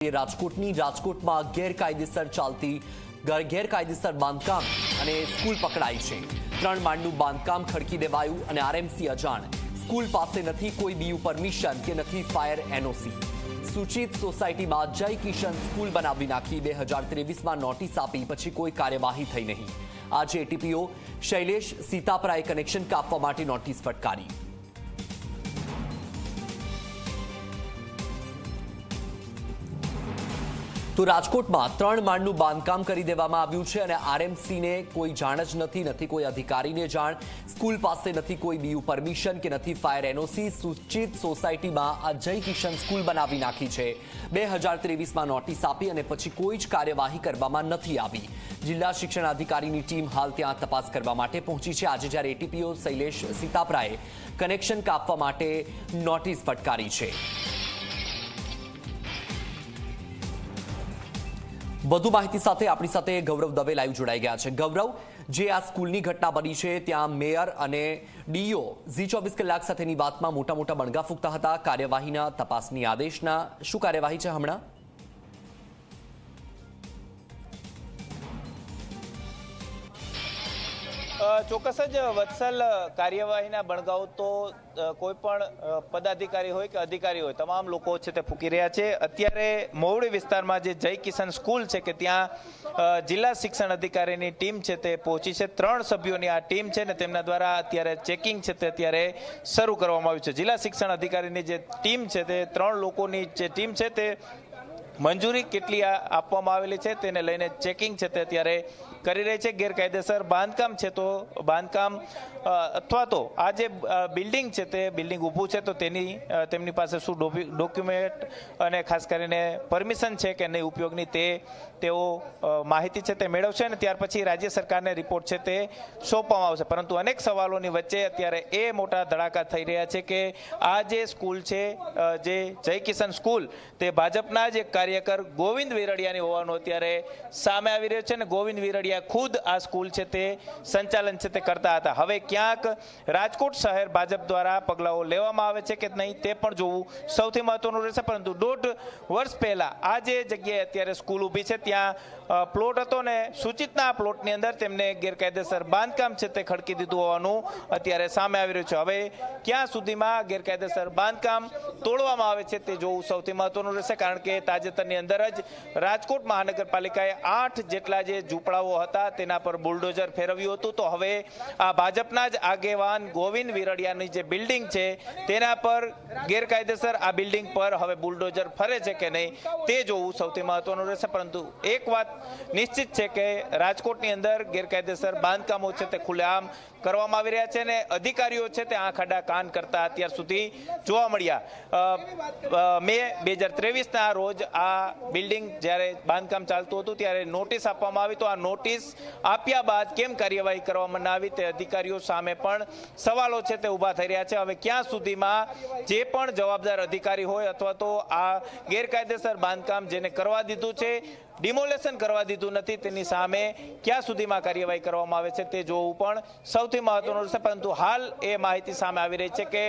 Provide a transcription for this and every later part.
કરીએ રાજકોટની। રાજકોટમાં ગેરકાયદેસર બાંધકામ અને સ્કૂલ પકડાઈ છે। 3 માળનું બાંધકામ ખડકી દેવાયું અને આરએમસી અજાણ। સ્કૂલ પાસે નથી કોઈ બીયુ પરમિશન કે નથી ફાયર એનઓસી। સૂચિત સોસાયટીમાં જય કિશન સ્કૂલ બનાવી નાખી। 2023માં નોટિસ આપી પછી કોઈ કાર્યવાહી થઈ નહીં। આજે એટીપીઓ શૈલેષ સીતાપરાએ કનેક્શન કાપવા માટે નોટિસ ફટકારી। તો રાજકોટમાં 3 માળનું બાંધકામ કરી દેવામાં આવ્યું છે અને આરએમસીને કોઈ જાણ જ નથી કોઈ અધિકારીને જાણ। સ્કૂલ પાસે નથી કોઈ બીયુ પરમિશન કે નથી ફાયર એનઓસી। સૂચિત સોસાયટીમાં આ જય કિશન સ્કૂલ બનાવી નાખી છે। 2023માં નોટિસ આપી અને પછી કોઈ જ કાર્યવાહી કરવામાં નથી આવી। જિલ્લા શિક્ષણ અધિકારીની ટીમ હાલ ત્યાં તપાસ કરવા માટે પહોંચી છે। આજે જ્યારે એટીપીઓ શૈલેષ સીતાપરાએ કનેક્શન કાપવા માટે નોટિસ ફટકારી છે। વધુ માહિતી સાથે આપણી સાથે ગૌરવ દવે લાઈવ જોડાઈ ગયા છે। ગૌરવ, જે આ સ્કૂલની ઘટના બની છે ત્યાં મેયર અને ડીઓ ઝી24 કલાક સાથેની વાતમાં મોટા બણગા ફૂંકતા હતા। કાર્યવાહીના તપાસની આદેશના શું કાર્યવાહી છે હમણાં? ચોક્કસ જ વત્સલ, કાર્યવાહીના બણગાઓ તો કોઈ પણ પદાધિકારી હોય કે અધિકારી હોય તમામ લોકો છે તે ફૂંકી રહ્યા છે। અત્યારે મોવડી વિસ્તારમાં જે જય કિશન સ્કૂલ છે કે ત્યાં જિલ્લા શિક્ષણ અધિકારીની ટીમ છે તે પહોંચી છે। 3 સભ્યોની આ ટીમ છે ને તેમના દ્વારા અત્યારે ચેકિંગ છે તે અત્યારે શરૂ કરવામાં આવ્યું છે। જિલ્લા શિક્ષણ અધિકારીની જે ટીમ છે તે 3 લોકોની જે ટીમ છે તે મંજૂરી કેટલી આપવામાં આવેલી છે તેને લઈને ચેકિંગ છે તે અત્યારે કરી રહી છે। ગેરકાયદેસર બાંધકામ છે તો બાંધકામ અથવા તો આ જે બિલ્ડિંગ છે તે બિલ્ડિંગ ઊભું છે તો તેમની પાસે શું ડોક્યુમેન્ટ અને ખાસ કરીને પરમિશન છે કે નહીં ઉપયોગની તેઓ માહિતી છે તે મેળવશે અને ત્યાર પછી રાજ્ય સરકારને રિપોર્ટ છે તે સોંપવામાં આવશે। પરંતુ અનેક સવાલોની વચ્ચે અત્યારે એ મોટા ધડાકા થઈ રહ્યા છે કે આ જે સ્કૂલ છે જે જય કિશન સ્કૂલ તે ભાજપના જ એક કાર્યકર ગોવિંદ વીરડિયાની હોવાનું અત્યારે સામે આવી રહ્યું છે અને ગોવિંદ વીરડિયા ખુદ આ સ્કૂલ છે તે સંચાલન છે તે કરતા હતા। હવે ક્યાંક રાજકોટ શહેર ભાજપ દ્વારા પગલાઓ લેવામાં આવે છે કે નહીં તે પણ જોવું સૌથી મહત્વનું રહેશે। પરંતુ 1.5 વર્ષ પહેલા આ જે જગ્યાએ અત્યારે સ્કૂલ ઊભી છે ત્યાં પ્લોટ હતો ને સૂચિતના પ્લોટની અંદર તેમને ગેરકાયદેસર બાંધકામ છે તે ખડકી દીધું હોવાનું અત્યારે સામે આવી રહ્યું છે। હવે ક્યાં સુધીમાં ગેરકાયદેસર બાંધકામ તોડવામાં આવે છે તે જોવું સૌથી મહત્વનું રહેશે, કારણ કે તાજેતરની અંદર જ રાજકોટ મહાનગરપાલિકાએ 8 જેટલા જે ઝૂંપડાઓ હતા તેના પર બુલડોઝર ફેરવ્યું હતું। તો હવે આ ભાજપના જ આગેવાન ગોવિંદ વીરડિયાની જે બિલ્ડિંગ છે તેના પર ગેરકાયદેસર આ બિલ્ડિંગ પર હવે બુલડોઝર ફરે છે કે નહીં તે જોવું સૌથી મહત્વનું રહેશે। પરંતુ એક વાત નિશ્ચિત છે કે રાજકોટની અંદર ગેરકાયદેસર બાંધકામો છે તે ખુલ્લેઆમ કરવામાં આવી રહ્યા છે અને અધિકારીઓ છે તે આંખ આડા કાન કરતા અત્યાર સુધી જોવા મળ્યા। મે 2023ના રોજ આ બિલ્ડિંગ જ્યારે બાંધકામ ચાલતું હતું ત્યારે નોટિસ આપવામાં આવી, તો આ નોટિસ આપ્યા બાદ કેમ કાર્યવાહી કરવામાં ના આવી તે અધિકારીઓ સામે પણ સવાલો છે તે ઊભા થઈ રહ્યા છે। હવે ક્યાં સુધીમાં જે પણ જવાબદાર અધિકારી હોય અથવા તો આ ગેરકાયદેસર બાંધકામ જેને કરવા દીધું છે, ડિમોલેશન કરવા દીધું નથી, તેની સામે ક્યાં સુધીમાં કાર્યવાહી કરવામાં આવે છે તે જોવું પણ સૌથી મહત્વનું રહેશે। પરંતુ હાલ એ માહિતી સામે આવી રહી છે કે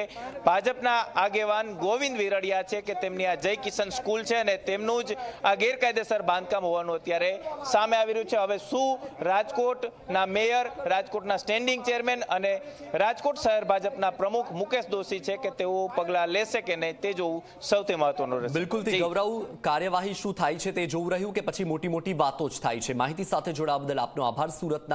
ભાજપના આગેવાન ગોવિંદ વીરડિયા છે કે તેમની આ જય કિશન સ્કૂલ છે અને તેમનું જ આ ગેરકાયદેસર બાંધકામ હોવાનું અત્યારે સામે આવી રહ્યું છે। હવે શું રાજકોટના મેયર, રાજકોટના સ્ટેન્ડિંગ ચેરમેન અને રાજકોટ શહેર ભાજપના પ્રમુખ મુકેશ દોશી છે કે તેઓ પગલાં લેશે કે નહીં તે જોવું સૌથી મહત્વનું રહેશે। બિલકુલ ગૌરવ, કાર્યવાહી શું થાય છે તે જોવું રહ્યું કે પછી મોટી વાતો જ થાય છે? માહિતી સાથે જોડાવા બદલ આપનો આભાર। સુરતના